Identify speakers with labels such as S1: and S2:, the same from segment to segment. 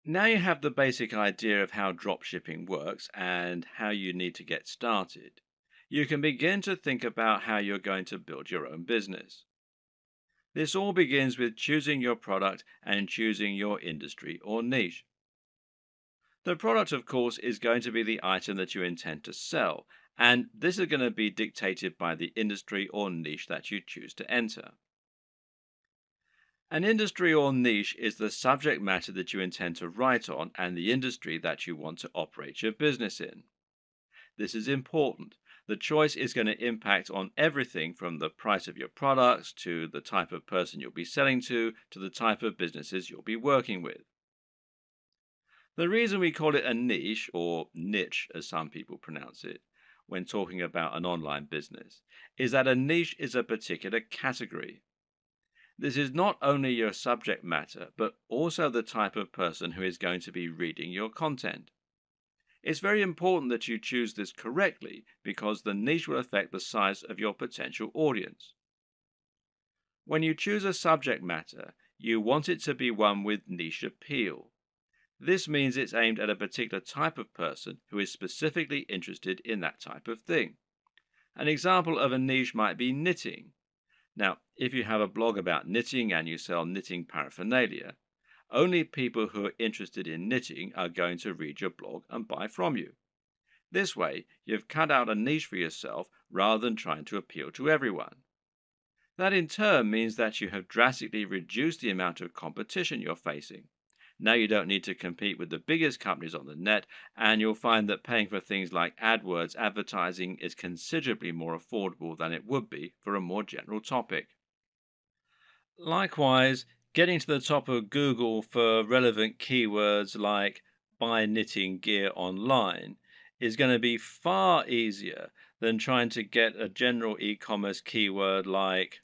S1: Now you have the basic idea of how dropshipping works and how you need to get started. You can begin to think about how you're going to build your own business. This all begins with choosing your product and choosing your industry or niche. The product, of course, is going to be the item that you intend to sell, and this is going to be dictated by the industry or niche that you choose to enter. An industry or niche is the subject matter that you intend to write on and the industry that you want to operate your business in. This is important. The choice is going to impact on everything from the price of your products to the type of person you'll be selling to the type of businesses you'll be working with. The reason we call it a niche, or niche as some people pronounce it, when talking about an online business, is that a niche is a particular category. This is not only your subject matter, but also the type of person who is going to be reading your content. It's very important that you choose this correctly because the niche will affect the size of your potential audience. When you choose a subject matter, you want it to be one with niche appeal. This means it's aimed at a particular type of person who is specifically interested in that type of thing. An example of a niche might be knitting. Now, if you have a blog about knitting and you sell knitting paraphernalia, only people who are interested in knitting are going to read your blog and buy from you. This way, you've cut out a niche for yourself rather than trying to appeal to everyone. That in turn means that you have drastically reduced the amount of competition you're facing. Now you don't need to compete with the biggest companies on the net, and you'll find that paying for things like AdWords advertising is considerably more affordable than it would be for a more general topic. Likewise, getting to the top of Google for relevant keywords like buy knitting gear online is going to be far easier than trying to get a general e commerce keyword like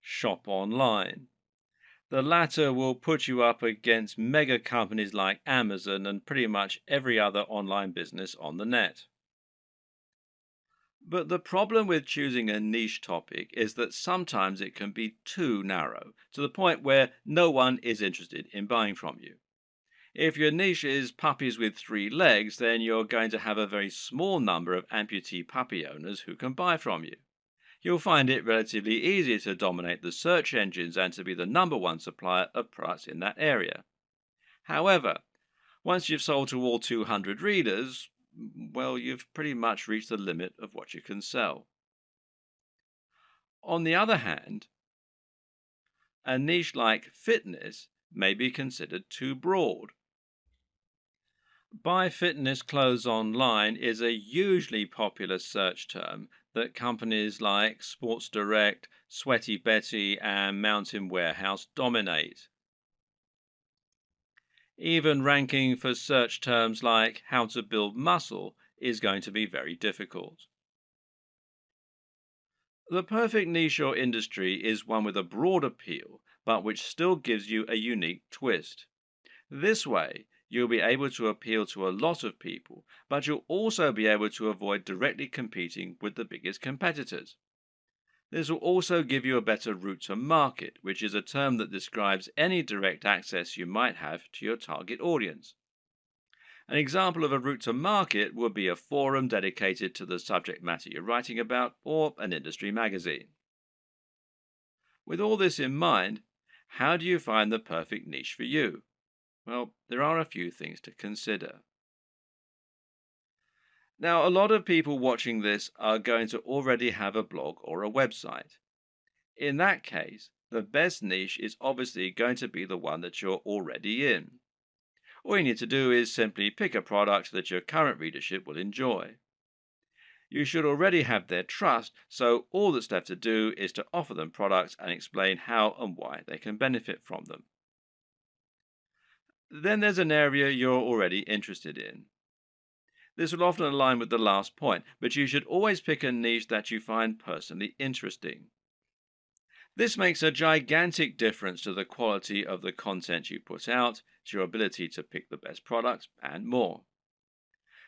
S1: shop online. The latter will put you up against mega companies like Amazon and pretty much every other online business on the net. But the problem with choosing a niche topic is that sometimes it can be too narrow, to the point where no one is interested in buying from you. If your niche is puppies with three legs, then you're going to have a very small number of amputee puppy owners who can buy from you. You'll find it relatively easy to dominate the search engines and to be the number one supplier of products in that area. However, once you've sold to all 200 readers, well, you've pretty much reached the limit of what you can sell. On the other hand, a niche like fitness may be considered too broad. Buy fitness clothes online is a hugely popular search term that companies like Sports Direct, Sweaty Betty, and Mountain Warehouse dominate. Even ranking for search terms like how to build muscle is going to be very difficult. The perfect niche or industry is one with a broad appeal, but which still gives you a unique twist. This way, you'll be able to appeal to a lot of people, but you'll also be able to avoid directly competing with the biggest competitors. This will also give you a better route to market, which is a term that describes any direct access you might have to your target audience. An example of a route to market would be a forum dedicated to the subject matter you're writing about, or an industry magazine. With all this in mind, how do you find the perfect niche for you? Well, there are a few things to consider. Now, a lot of people watching this are going to already have a blog or a website. In that case, the best niche is obviously going to be the one that you're already in. All you need to do is simply pick a product that your current readership will enjoy. You should already have their trust, so all that's left to do is to offer them products and explain how and why they can benefit from them. Then there's an area you're already interested in. This will often align with the last point, but you should always pick a niche that you find personally interesting. This makes a gigantic difference to the quality of the content you put out, to your ability to pick the best products, and more.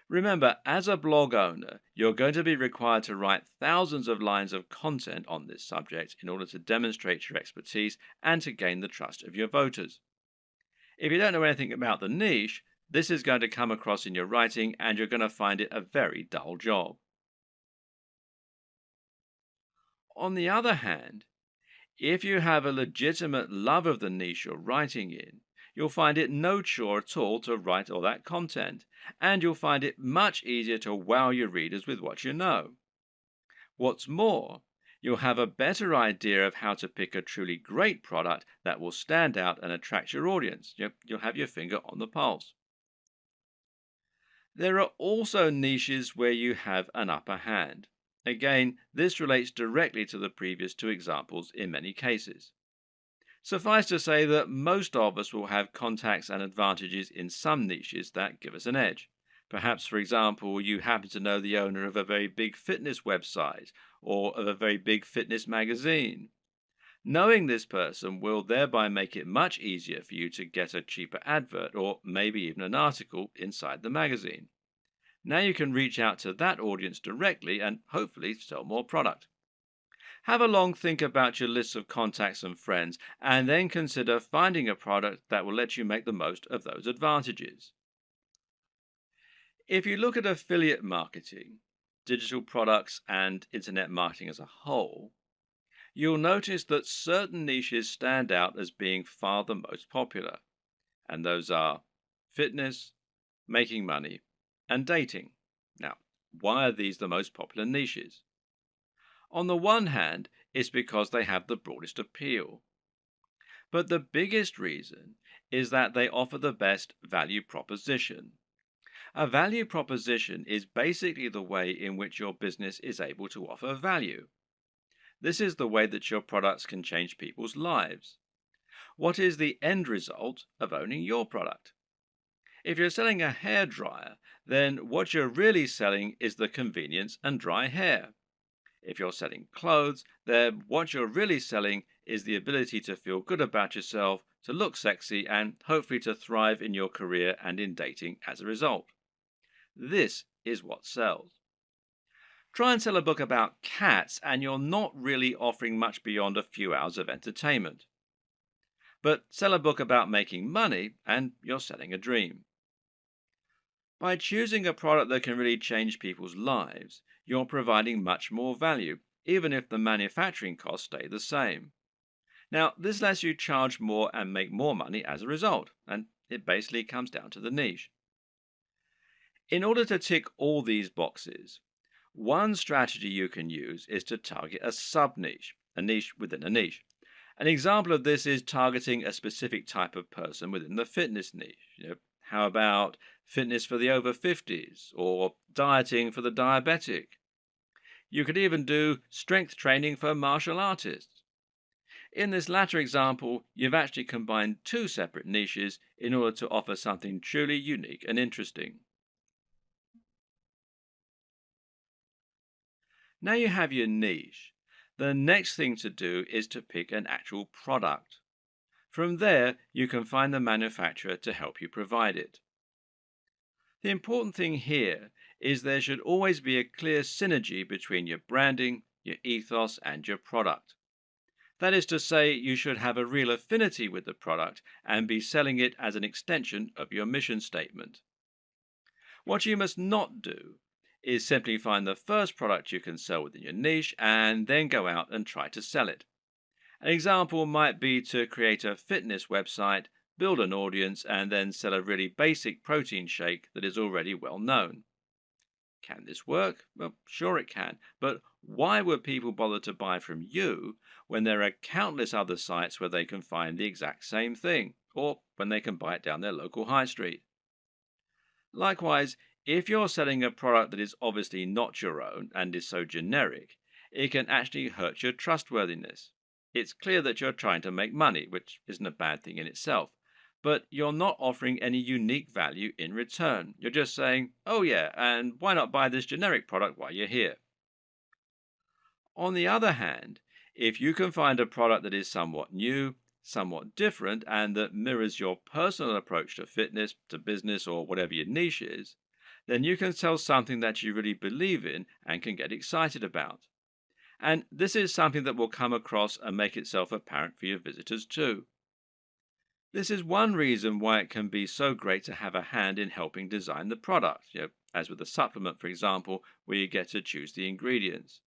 S1: Remember, as a blog owner, you're going to be required to write thousands of lines of content on this subject in order to demonstrate your expertise and to gain the trust of your voters. If you don't know anything about the niche, this is going to come across in your writing and you're going to find it a very dull job. On the other hand, if you have a legitimate love of the niche you're writing in, you'll find it no chore at all to write all that content, and you'll find it much easier to wow your readers with what you know. What's more, you'll have a better idea of how to pick a truly great product that will stand out and attract your audience. You'll have your finger on the pulse. There are also niches where you have an upper hand. Again, this relates directly to the previous two examples in many cases. Suffice to say that most of us will have contacts and advantages in some niches that give us an edge. Perhaps, for example, you happen to know the owner of a very big fitness website or of a very big fitness magazine. Knowing this person will thereby make it much easier for you to get a cheaper advert or maybe even an article inside the magazine. Now you can reach out to that audience directly and hopefully sell more product. Have a long think about your list of contacts and friends, and then consider finding a product that will let you make the most of those advantages. If you look at affiliate marketing, digital products, and internet marketing as a whole, you'll notice that certain niches stand out as being far the most popular, and those are fitness, making money, and dating. Now, why are these the most popular niches? On the one hand, it's because they have the broadest appeal. But the biggest reason is that they offer the best value proposition. A value proposition is basically the way in which your business is able to offer value. This is the way that your products can change people's lives. What is the end result of owning your product? If you're selling a hair dryer, then what you're really selling is the convenience and dry hair. If you're selling clothes, then what you're really selling is the ability to feel good about yourself, to look sexy, and hopefully to thrive in your career and in dating as a result. This is what sells. Try and sell a book about cats, and you're not really offering much beyond a few hours of entertainment. But sell a book about making money, and you're selling a dream. By choosing a product that can really change people's lives, you're providing much more value, even if the manufacturing costs stay the same. Now, this lets you charge more and make more money as a result, and it basically comes down to the niche. In order to tick all these boxes, one strategy you can use is to target a sub-niche, a niche within a niche. An example of this is targeting a specific type of person within the fitness niche. How about fitness for the over 50s or dieting for the diabetic? You could even do strength training for martial artists. In this latter example, you've actually combined two separate niches in order to offer something truly unique and interesting. Now you have your niche. The next thing to do is to pick an actual product. From there, you can find the manufacturer to help you provide it. The important thing here is there should always be a clear synergy between your branding, your ethos, and your product. That is to say, you should have a real affinity with the product and be selling it as an extension of your mission statement. What you must not do is simply find the first product you can sell within your niche and then go out and try to sell it. An example might be to create a fitness website, build an audience, and then sell a really basic protein shake that is already well known. Can this work? Well, sure it can, but why would people bother to buy from you when there are countless other sites where they can find the exact same thing, or when they can buy it down their local high street? Likewise, if you're selling a product that is obviously not your own and is so generic, it can actually hurt your trustworthiness. It's clear that you're trying to make money, which isn't a bad thing in itself, but you're not offering any unique value in return. You're just saying, oh yeah, and why not buy this generic product while you're here? On the other hand, if you can find a product that is somewhat new, somewhat different, and that mirrors your personal approach to fitness, to business, or whatever your niche is, then you can sell something that you really believe in and can get excited about. And this is something that will come across and make itself apparent for your visitors too. This is one reason why it can be so great to have a hand in helping design the product, as with a supplement, for example, where you get to choose the ingredients.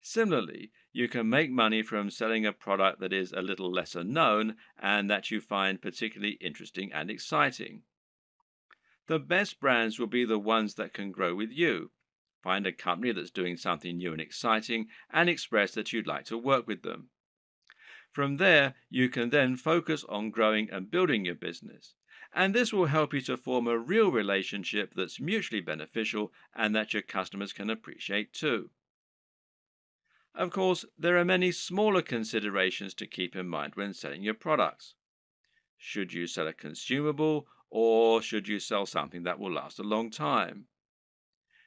S1: Similarly, you can make money from selling a product that is a little lesser known and that you find particularly interesting and exciting. The best brands will be the ones that can grow with you. Find a company that's doing something new and exciting and express that you'd like to work with them. From there, you can then focus on growing and building your business. And this will help you to form a real relationship that's mutually beneficial and that your customers can appreciate too. Of course, there are many smaller considerations to keep in mind when selling your products. Should you sell a consumable or should you sell something that will last a long time?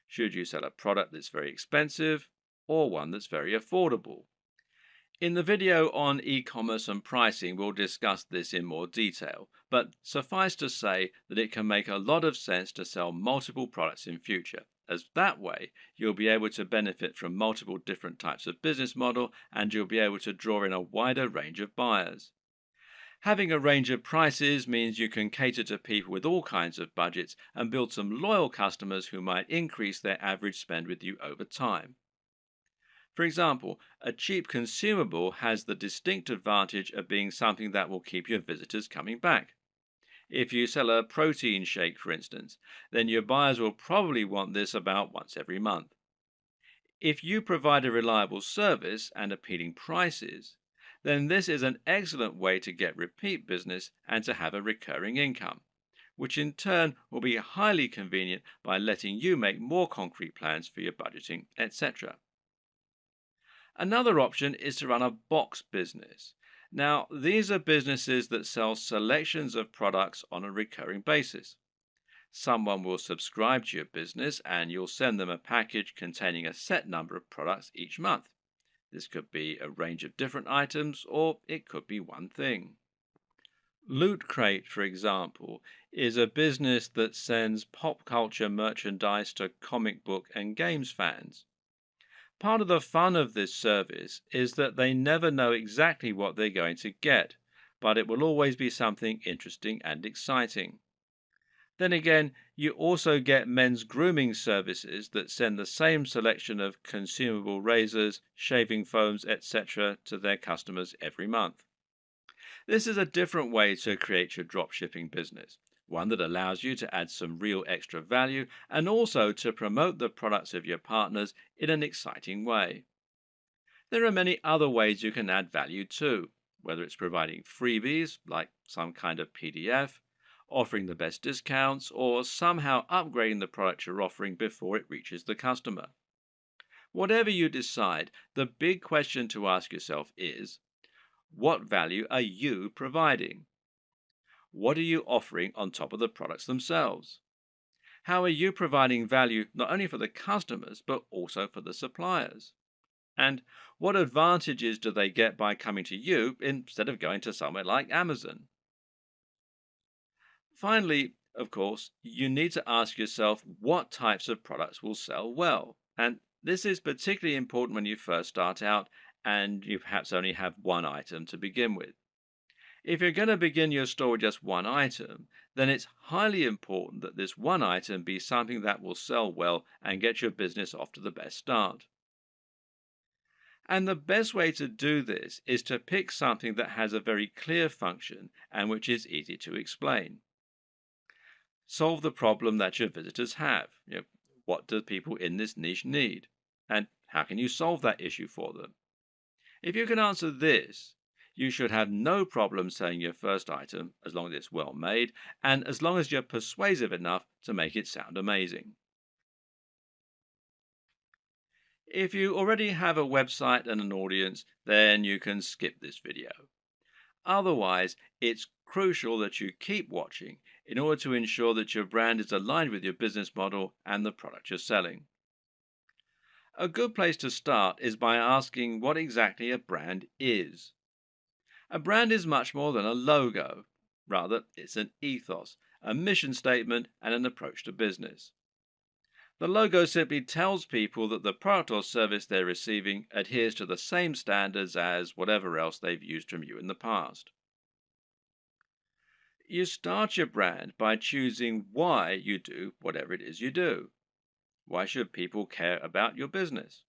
S1: Should you sell a product that's very expensive or one that's very affordable? In the video on e-commerce and pricing, we'll discuss this in more detail, but suffice to say that it can make a lot of sense to sell multiple products in future, as that way you'll be able to benefit from multiple different types of business model and you'll be able to draw in a wider range of buyers. Having a range of prices means you can cater to people with all kinds of budgets and build some loyal customers who might increase their average spend with you over time. For example, a cheap consumable has the distinct advantage of being something that will keep your visitors coming back. If you sell a protein shake, for instance, then your buyers will probably want this about once every month. If you provide a reliable service and appealing prices, then this is an excellent way to get repeat business and to have a recurring income, which in turn will be highly convenient by letting you make more concrete plans for your budgeting, etc. Another option is to run a box business. Now, these are businesses that sell selections of products on a recurring basis. Someone will subscribe to your business and you'll send them a package containing a set number of products each month. This could be a range of different items or it could be one thing. Loot Crate, for example, is a business that sends pop culture merchandise to comic book and games fans. Part of the fun of this service is that they never know exactly what they're going to get, but it will always be something interesting and exciting. Then again, you also get men's grooming services that send the same selection of consumable razors, shaving foams, etc. to their customers every month. This is a different way to create your dropshipping business, one that allows you to add some real extra value and also to promote the products of your partners in an exciting way. There are many other ways you can add value too, whether it's providing freebies like some kind of PDF, offering the best discounts, or somehow upgrading the product you're offering before it reaches the customer. Whatever you decide, the big question to ask yourself is, what value are you providing? What are you offering on top of the products themselves? How are you providing value not only for the customers but also for the suppliers? And what advantages do they get by coming to you instead of going to somewhere like Amazon? Finally, of course, you need to ask yourself what types of products will sell well. And this is particularly important when you first start out and you perhaps only have one item to begin with. If you're going to begin your store with just one item, then it's highly important that this one item be something that will sell well and get your business off to the best start. And the best way to do this is to pick something that has a very clear function and which is easy to explain. Solve the problem that your visitors have. What do people in this niche need? And how can you solve that issue for them? If you can answer this, you should have no problem selling your first item as long as it's well made and as long as you're persuasive enough to make it sound amazing. If you already have a website and an audience, then you can skip this video. Otherwise, it's crucial that you keep watching in order to ensure that your brand is aligned with your business model and the product you're selling. A good place to start is by asking what exactly a brand is. A brand is much more than a logo. Rather, it's an ethos, a mission statement, and an approach to business. The logo simply tells people that the product or service they're receiving adheres to the same standards as whatever else they've used from you in the past. You start your brand by choosing why you do whatever it is you do. Why should people care about your business?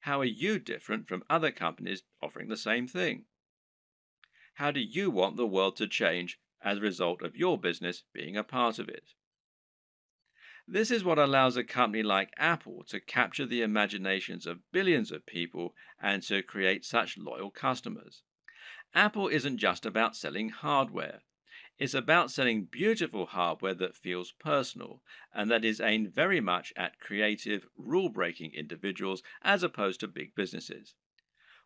S1: How are you different from other companies offering the same thing? How do you want the world to change as a result of your business being a part of it? This is what allows a company like Apple to capture the imaginations of billions of people and to create such loyal customers. Apple isn't just about selling hardware. It's about selling beautiful hardware that feels personal and that is aimed very much at creative, rule breaking individuals as opposed to big businesses.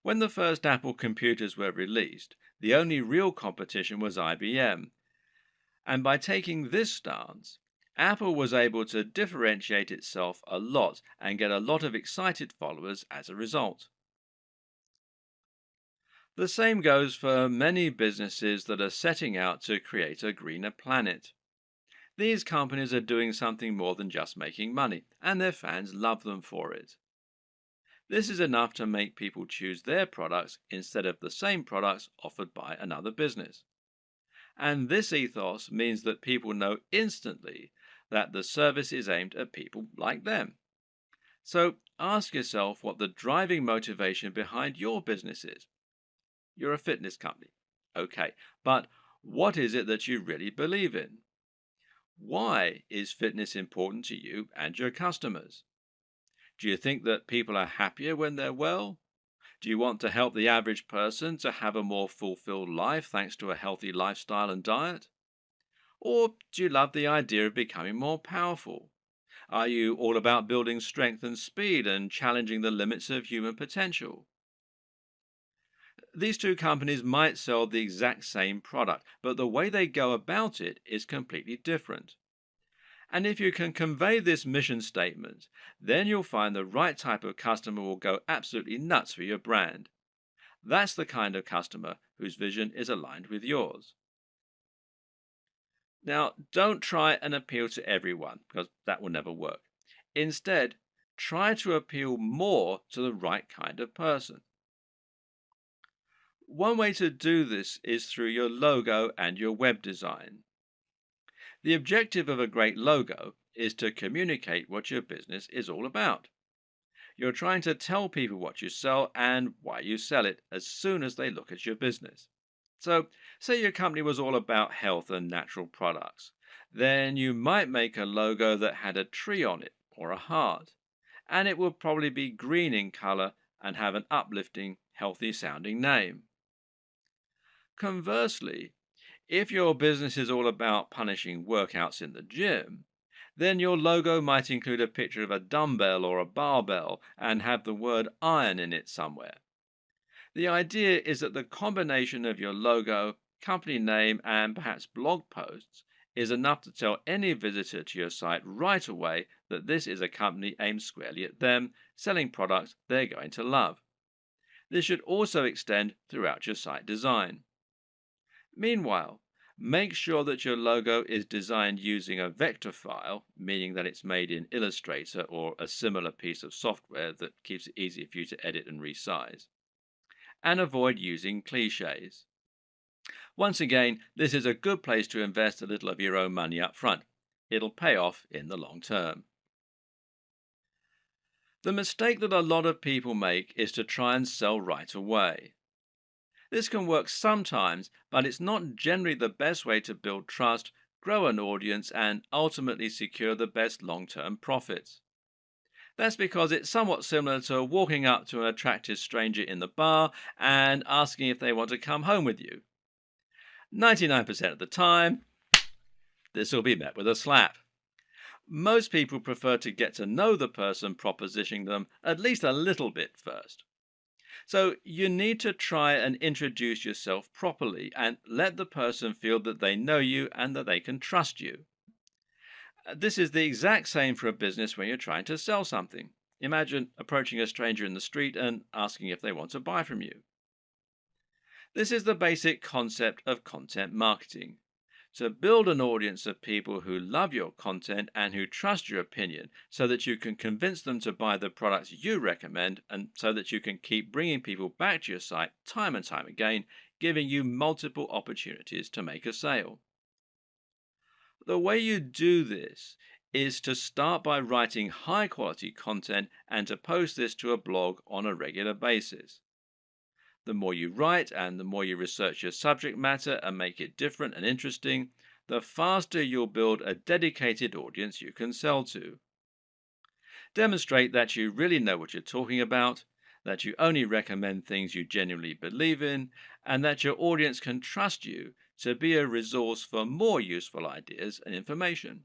S1: When the first Apple computers were released, the only real competition was IBM, and by taking this stance, Apple was able to differentiate itself a lot and get a lot of excited followers as a result. The same goes for many businesses that are setting out to create a greener planet. These companies are doing something more than just making money, and their fans love them for it. This is enough to make people choose their products instead of the same products offered by another business. And this ethos means that people know instantly that the service is aimed at people like them. So ask yourself what the driving motivation behind your business is. You're a fitness company. Okay, but what is it that you really believe in? Why is fitness important to you and your customers? Do you think that people are happier when they're well? Do you want to help the average person to have a more fulfilled life thanks to a healthy lifestyle and diet? Or do you love the idea of becoming more powerful? Are you all about building strength and speed and challenging the limits of human potential? These two companies might sell the exact same product, but the way they go about it is completely different. And if you can convey this mission statement, then you'll find the right type of customer will go absolutely nuts for your brand. That's the kind of customer whose vision is aligned with yours. Now, don't try and appeal to everyone because that will never work. Instead, try to appeal more to the right kind of person. One way to do this is through your logo and your web design. The objective of a great logo is to communicate what your business is all about. You're trying to tell people what you sell and why you sell it as soon as they look at your business. So, say your company was all about health and natural products. Then you might make a logo that had a tree on it or a heart, and it would probably be green in color and have an uplifting, healthy sounding name. Conversely, if your business is all about punishing workouts in the gym, then your logo might include a picture of a dumbbell or a barbell and have the word iron in it somewhere. The idea is that the combination of your logo, company name, and perhaps blog posts is enough to tell any visitor to your site right away that this is a company aimed squarely at them, selling products they're going to love. This should also extend throughout your site design. Meanwhile, make sure that your logo is designed using a vector file, meaning that it's made in Illustrator or a similar piece of software that keeps it easy for you to edit and resize. And avoid using cliches. Once again, this is a good place to invest a little of your own money up front. It'll pay off in the long term. The mistake that a lot of people make is to try and sell right away. This can work sometimes, but it's not generally the best way to build trust, grow an audience, and ultimately secure the best long term profits. That's because it's somewhat similar to walking up to an attractive stranger in the bar and asking if they want to come home with you. 99% of the time, this will be met with a slap. Most people prefer to get to know the person propositioning them at least a little bit first. So you need to try and introduce yourself properly and let the person feel that they know you and that they can trust you. This is the exact same for a business when you're trying to sell something. Imagine approaching a stranger in the street and asking if they want to buy from you. This is the basic concept of content marketing. To build an audience of people who love your content and who trust your opinion so that you can convince them to buy the products you recommend and so that you can keep bringing people back to your site time and time again, giving you multiple opportunities to make a sale. The way you do this is to start by writing high quality content and to post this to a blog on a regular basis. The more you write and the more you research your subject matter and make it different and interesting, the faster you'll build a dedicated audience you can sell to. Demonstrate that you really know what you're talking about, that you only recommend things you genuinely believe in, and that your audience can trust you to be a resource for more useful ideas and information.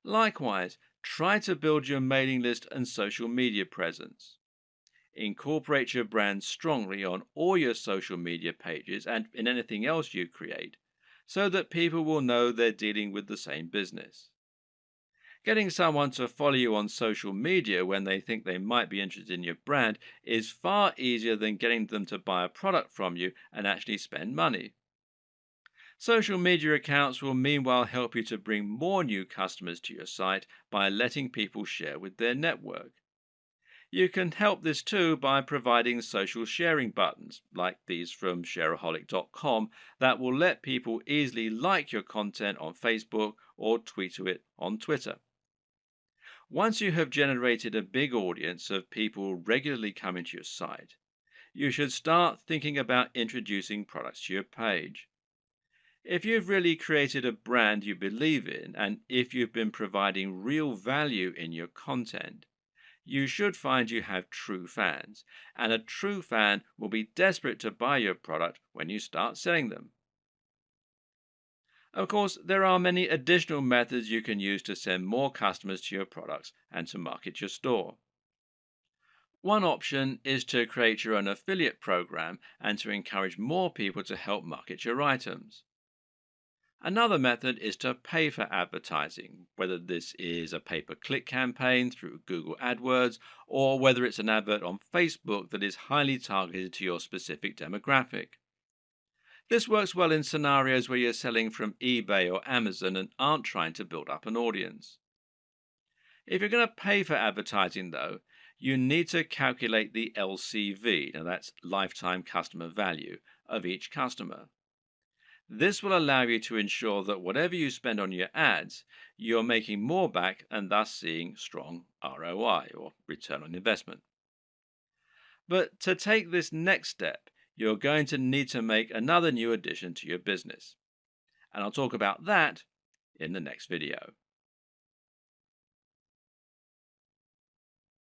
S1: Likewise, try to build your mailing list and social media presence. Incorporate your brand strongly on all your social media pages and in anything else you create so that people will know they're dealing with the same business. Getting someone to follow you on social media when they think they might be interested in your brand is far easier than getting them to buy a product from you and actually spend money. Social media accounts will meanwhile help you to bring more new customers to your site by letting people share with their network. You can help this too by providing social sharing buttons, like these from shareaholic.com, that will let people easily like your content on Facebook or tweet to it on Twitter. Once you have generated a big audience of people regularly coming to your site, you should start thinking about introducing products to your page. If you've really created a brand you believe in, and if you've been providing real value in your content, you should find you have true fans, and a true fan will be desperate to buy your product when you start selling them. Of course, there are many additional methods you can use to send more customers to your products and to market your store. One option is to create your own affiliate program and to encourage more people to help market your items. Another method is to pay for advertising, whether this is a pay per click campaign through Google AdWords or whether it's an advert on Facebook that is highly targeted to your specific demographic. This works well in scenarios where you're selling from eBay or Amazon and aren't trying to build up an audience. If you're going to pay for advertising, though, you need to calculate the LCV, now that's lifetime customer value, of each customer. This will allow you to ensure that whatever you spend on your ads, you're making more back and thus seeing strong ROI or return on investment. But to take this next step, you're going to need to make another new addition to your business. And I'll talk about that in the next video.